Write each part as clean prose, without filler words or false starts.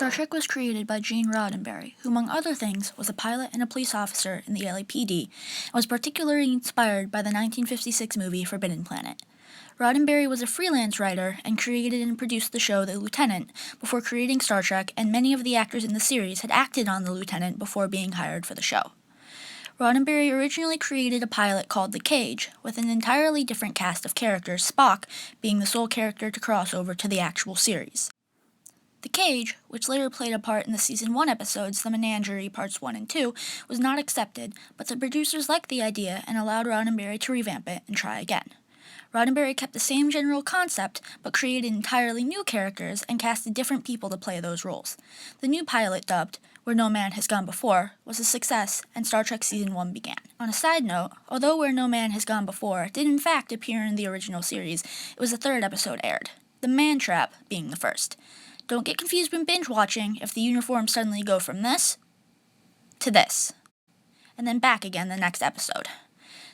Star Trek was created by Gene Roddenberry, who among other things was a pilot and a police officer in the LAPD, and was particularly inspired by the 1956 movie Forbidden Planet. Roddenberry was a freelance writer and created and produced the show The Lieutenant before creating Star Trek, and many of the actors in the series had acted on The Lieutenant before being hired for the show. Roddenberry originally created a pilot called The Cage, with an entirely different cast of characters, Spock being the sole character to cross over to the actual series. The Cage, which later played a part in the Season 1 episodes The Menagerie Parts 1 and 2, was not accepted, but the producers liked the idea and allowed Roddenberry to revamp it and try again. Roddenberry kept the same general concept, but created entirely new characters and casted different people to play those roles. The new pilot, dubbed Where No Man Has Gone Before, was a success, and Star Trek Season 1 began. On a side note, although Where No Man Has Gone Before did in fact appear in the original series, it was the third episode aired, the Man Trap being the first. Don't get confused when binge watching if the uniforms suddenly go from this to this, and then back again the next episode.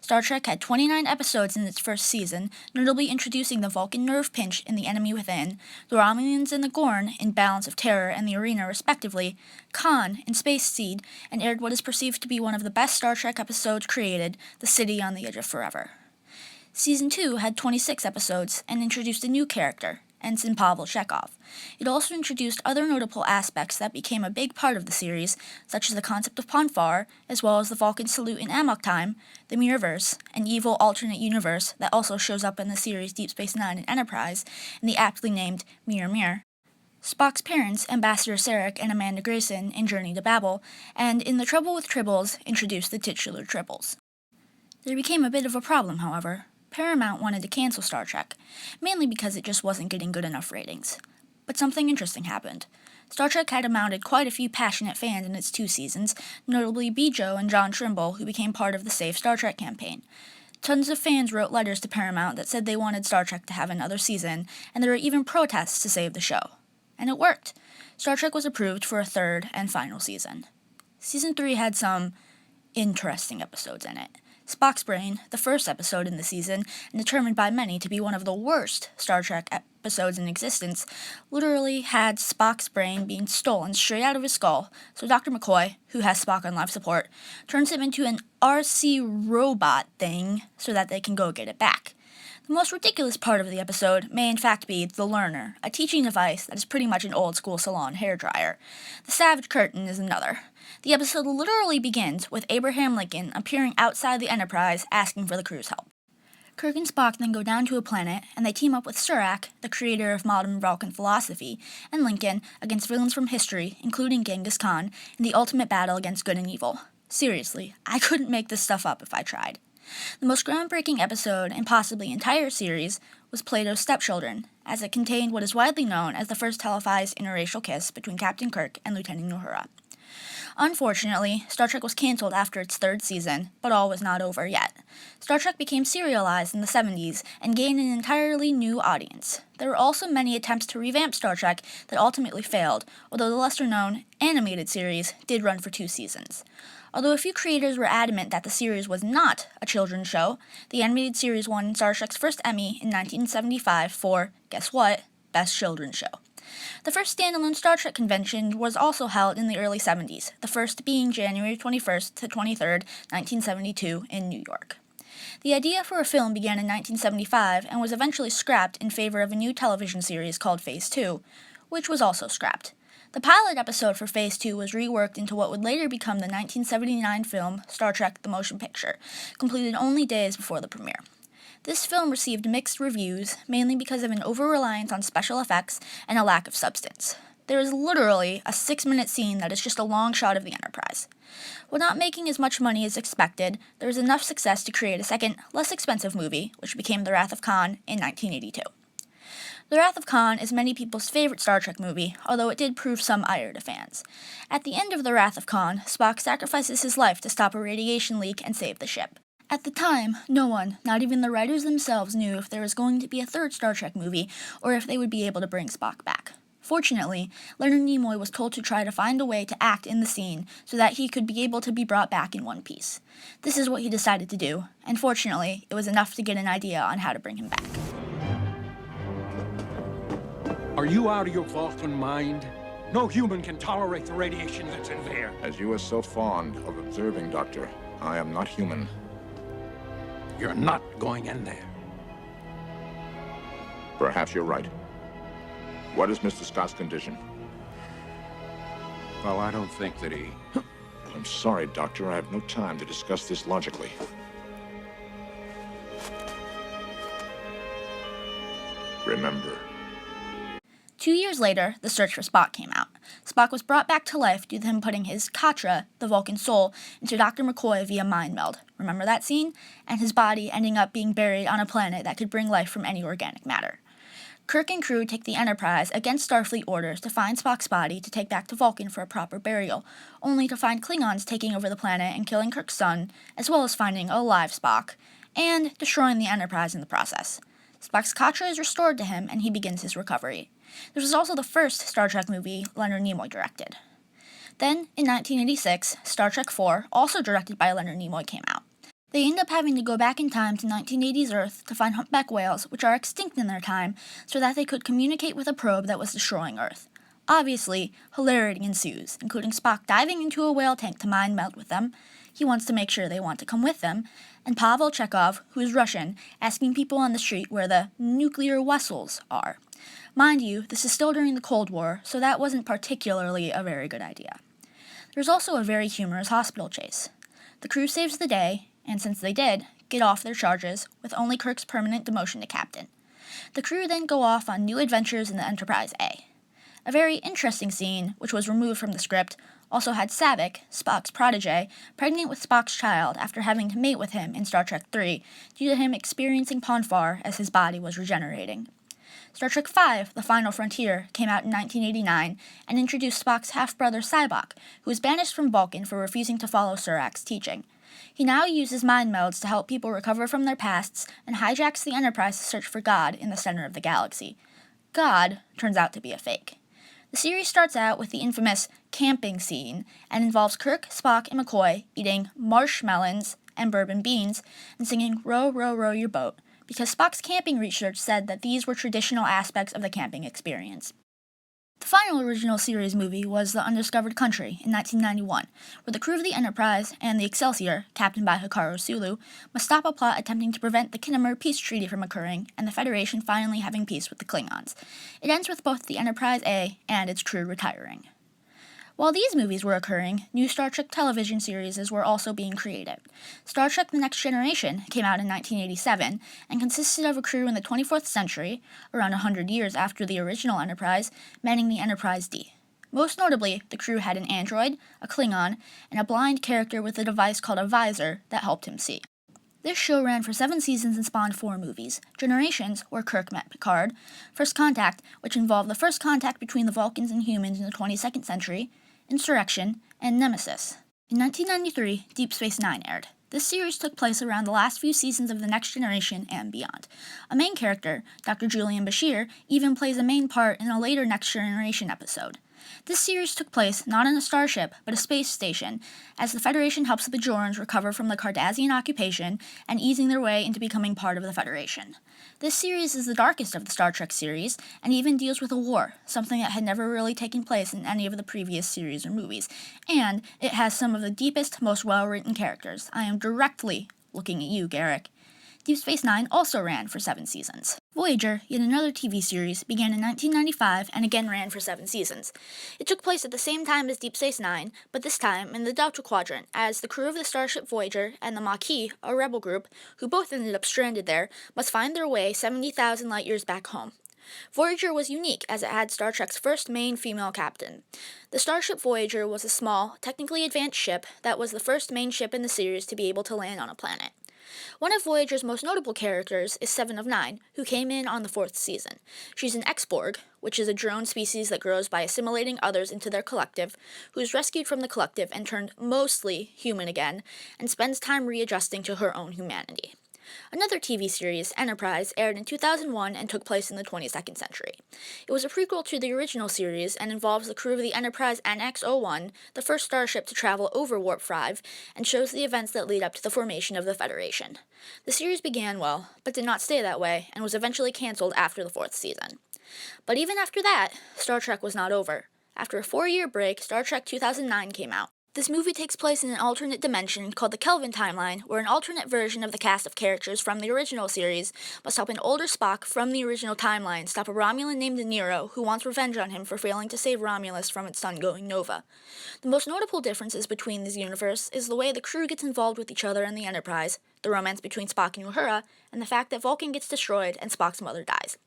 Star Trek had 29 episodes in its first season, notably introducing the Vulcan nerve pinch in The Enemy Within, the Romulans and the Gorn in Balance of Terror and The Arena respectively, Khan in Space Seed, and aired what is perceived to be one of the best Star Trek episodes created, The City on the Edge of Forever. Season 2 had 26 episodes and introduced a new character, Ensign Pavel Chekhov. It also introduced other notable aspects that became a big part of the series, such as the concept of Ponfar, as well as the Vulcan salute in Amok Time, the Mirrorverse, an evil alternate universe that also shows up in the series Deep Space Nine and Enterprise, and the aptly named Mirror Mirror, Spock's parents, Ambassador Sarek and Amanda Grayson, in Journey to Babel, and in The Trouble with Tribbles, introduced the titular Tribbles. There became a bit of a problem, however. Paramount wanted to cancel Star Trek, mainly because it just wasn't getting good enough ratings. But something interesting happened. Star Trek had amounted quite a few passionate fans in its 2 seasons, notably Bjo and John Trimble, who became part of the Save Star Trek campaign. Tons of fans wrote letters to Paramount that said they wanted Star Trek to have another season, and there were even protests to save the show. And it worked. Star Trek was approved for a third and final season. Season 3 had some interesting episodes in it. Spock's Brain, the first episode in the season, and determined by many to be one of the worst Star Trek episodes in existence, literally had Spock's brain being stolen straight out of his skull, so Dr. McCoy, who has Spock on life support, turns him into an RC robot thing so that they can go get it back. The most ridiculous part of the episode may in fact be the Learner, a teaching device that is pretty much an old-school salon hairdryer. The Savage Curtain is another. The episode literally begins with Abraham Lincoln appearing outside the Enterprise asking for the crew's help. Kirk and Spock then go down to a planet, and they team up with Surak, the creator of modern Vulcan philosophy, and Lincoln against villains from history, including Genghis Khan, in the ultimate battle against good and evil. Seriously, I couldn't make this stuff up if I tried. The most groundbreaking episode, and possibly entire series, was Plato's Stepchildren, as it contained what is widely known as the first televised interracial kiss between Captain Kirk and Lieutenant Uhura. Unfortunately, Star Trek was cancelled after its 3rd season, but all was not over yet. Star Trek became serialized in the 70s and gained an entirely new audience. There were also many attempts to revamp Star Trek that ultimately failed, although the lesser-known animated series did run for 2 seasons. Although a few creators were adamant that the series was not a children's show, the animated series won Star Trek's first Emmy in 1975 for, guess what, Best Children's Show. The first standalone Star Trek convention was also held in the early 70s, the first being January 21st to 23rd, 1972 in New York. The idea for a film began in 1975 and was eventually scrapped in favor of a new television series called Phase 2, which was also scrapped. The pilot episode for Phase 2 was reworked into what would later become the 1979 film Star Trek The Motion Picture, completed only days before the premiere. This film received mixed reviews, mainly because of an over-reliance on special effects and a lack of substance. There is literally a 6-minute scene that is just a long shot of the Enterprise. While not making as much money as expected, there was enough success to create a second, less expensive movie, which became The Wrath of Khan in 1982. The Wrath of Khan is many people's favorite Star Trek movie, although it did prove some ire to fans. At the end of The Wrath of Khan, Spock sacrifices his life to stop a radiation leak and save the ship. At the time, no one, not even the writers themselves, knew if there was going to be a third Star Trek movie or if they would be able to bring Spock back. Fortunately, Leonard Nimoy was told to try to find a way to act in the scene so that he could be able to be brought back in one piece. This is what he decided to do, and fortunately, it was enough to get an idea on how to bring him back. Are you out of your Vulcan mind? No human can tolerate the radiation that's in there. As you are so fond of observing, Doctor, I am not human. You're not going in there. Perhaps you're right. What is Mr. Scott's condition? Well, I don't think that he... I'm sorry, Doctor. I have no time to discuss this logically. Remember. 2 years later, the search for Spock came out. Spock was brought back to life due to him putting his Katra, the Vulcan soul, into Dr. McCoy via mind meld. Remember that scene? And his body ending up being buried on a planet that could bring life from any organic matter. Kirk and crew take the Enterprise against Starfleet orders to find Spock's body to take back to Vulcan for a proper burial, only to find Klingons taking over the planet and killing Kirk's son, as well as finding a live Spock, and destroying the Enterprise in the process. Spock's Katra is restored to him, and he begins his recovery. This was also the first Star Trek movie Leonard Nimoy directed. Then, in 1986, Star Trek IV, also directed by Leonard Nimoy, came out. They end up having to go back in time to 1980s Earth to find humpback whales, which are extinct in their time, so that they could communicate with a probe that was destroying Earth. Obviously, hilarity ensues, including Spock diving into a whale tank to mind meld with them. He wants to make sure they want to come with them, and Pavel Chekhov, who is Russian, asking people on the street where the nuclear vessels are. Mind you, this is still during the Cold War, so that wasn't particularly a very good idea. There's also a very humorous hospital chase. The crew saves the day, and since they did, get off their charges, with only Kirk's permanent demotion to captain. The crew then go off on new adventures in the Enterprise A. A very interesting scene, which was removed from the script, also had Saavik, Spock's protege, pregnant with Spock's child after having to mate with him in Star Trek III, due to him experiencing Ponfar as his body was regenerating. Star Trek V, The Final Frontier, came out in 1989 and introduced Spock's half-brother Sybok, who was banished from Vulcan for refusing to follow Surak's teaching. He now uses mind melds to help people recover from their pasts and hijacks the Enterprise to search for God in the center of the galaxy. God turns out to be a fake. The series starts out with the infamous camping scene and involves Kirk, Spock, and McCoy eating marshmallows and bourbon beans and singing Row, Row, Row Your Boat, because Spock's camping research said that these were traditional aspects of the camping experience. The final original series movie was The Undiscovered Country in 1991, where the crew of the Enterprise and the Excelsior, captained by Hikaru Sulu, must stop a plot attempting to prevent the Khitomer peace treaty from occurring and the Federation finally having peace with the Klingons. It ends with both the Enterprise A and its crew retiring. While these movies were occurring, new Star Trek television series were also being created. Star Trek The Next Generation came out in 1987 and consisted of a crew in the 24th century, around 100 years after the original Enterprise, manning the Enterprise D. Most notably, the crew had an android, a Klingon, and a blind character with a device called a visor that helped him see. This show ran for 7 seasons and spawned 4 movies: Generations, where Kirk met Picard; First Contact, which involved the first contact between the Vulcans and humans in the 22nd century; Insurrection, and Nemesis. In 1993, Deep Space Nine aired. This series took place around the last few seasons of The Next Generation and beyond. A main character, Dr. Julian Bashir, even plays a main part in a later Next Generation episode. This series took place not in a starship, but a space station, as the Federation helps the Bajorans recover from the Cardassian occupation and easing their way into becoming part of the Federation. This series is the darkest of the Star Trek series, and even deals with a war, something that had never really taken place in any of the previous series or movies, and it has some of the deepest, most well-written characters. I am directly looking at you, Garrick. Deep Space Nine also ran for 7 seasons. Voyager, yet another TV series, began in 1995 and again ran for 7 seasons. It took place at the same time as Deep Space Nine, but this time in the Delta Quadrant, as the crew of the starship Voyager and the Maquis, a rebel group, who both ended up stranded there, must find their way 70,000 light-years back home. Voyager was unique as it had Star Trek's first main female captain. The starship Voyager was a small, technically advanced ship that was the first main ship in the series to be able to land on a planet. One of Voyager's most notable characters is Seven of Nine, who came in on the 4th season. She's an X-Borg, which is a drone species that grows by assimilating others into their collective, who's rescued from the collective and turned mostly human again, and spends time readjusting to her own humanity. Another TV series, Enterprise, aired in 2001 and took place in the 22nd century. It was a prequel to the original series and involves the crew of the Enterprise NX-01, the first starship to travel over Warp 5, and shows the events that lead up to the formation of the Federation. The series began well, but did not stay that way, and was eventually cancelled after the 4th season. But even after that, Star Trek was not over. After a 4-year break, Star Trek 2009 came out. This movie takes place in an alternate dimension called the Kelvin timeline, where an alternate version of the cast of characters from the original series must help an older Spock from the original timeline stop a Romulan named Nero who wants revenge on him for failing to save Romulus from its sun going nova. The most notable differences between these universes is the way the crew gets involved with each other and the Enterprise, the romance between Spock and Uhura, and the fact that Vulcan gets destroyed and Spock's mother dies.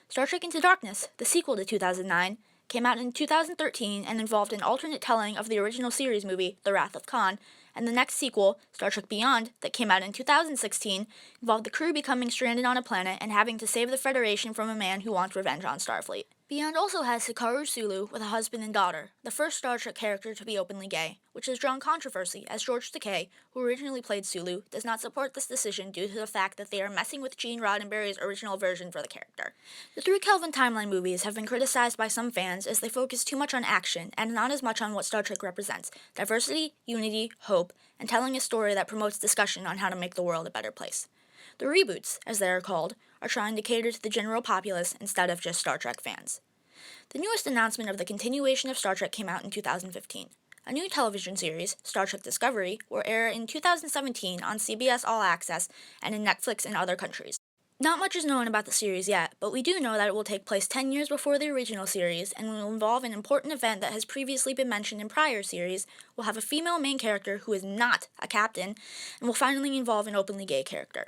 Star Trek Into Darkness, the sequel to 2009, came out in 2013 and involved an alternate telling of the original series movie, The Wrath of Khan, and the next sequel, Star Trek Beyond, that came out in 2016, involved the crew becoming stranded on a planet and having to save the Federation from a man who wants revenge on Starfleet. Beyond also has Hikaru Sulu with a husband and daughter, the first Star Trek character to be openly gay, which has drawn controversy as George Takei, who originally played Sulu, does not support this decision due to the fact that they are messing with Gene Roddenberry's original version for the character. The 3 Kelvin timeline movies have been criticized by some fans as they focus too much on action and not as much on what Star Trek represents: diversity, unity, hope, and telling a story that promotes discussion on how to make the world a better place. The reboots, as they are called, are trying to cater to the general populace instead of just Star Trek fans. The newest announcement of the continuation of Star Trek came out in 2015. A new television series, Star Trek Discovery, will air in 2017 on CBS All Access and in Netflix in other countries. Not much is known about the series yet, but we do know that it will take place 10 years before the original series and will involve an important event that has previously been mentioned in prior series, will have a female main character who is not a captain, and will finally involve an openly gay character.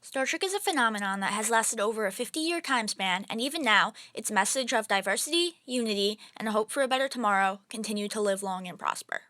Star Trek is a phenomenon that has lasted over a 50-year time span, and even now, its message of diversity, unity, and a hope for a better tomorrow continue to live long and prosper.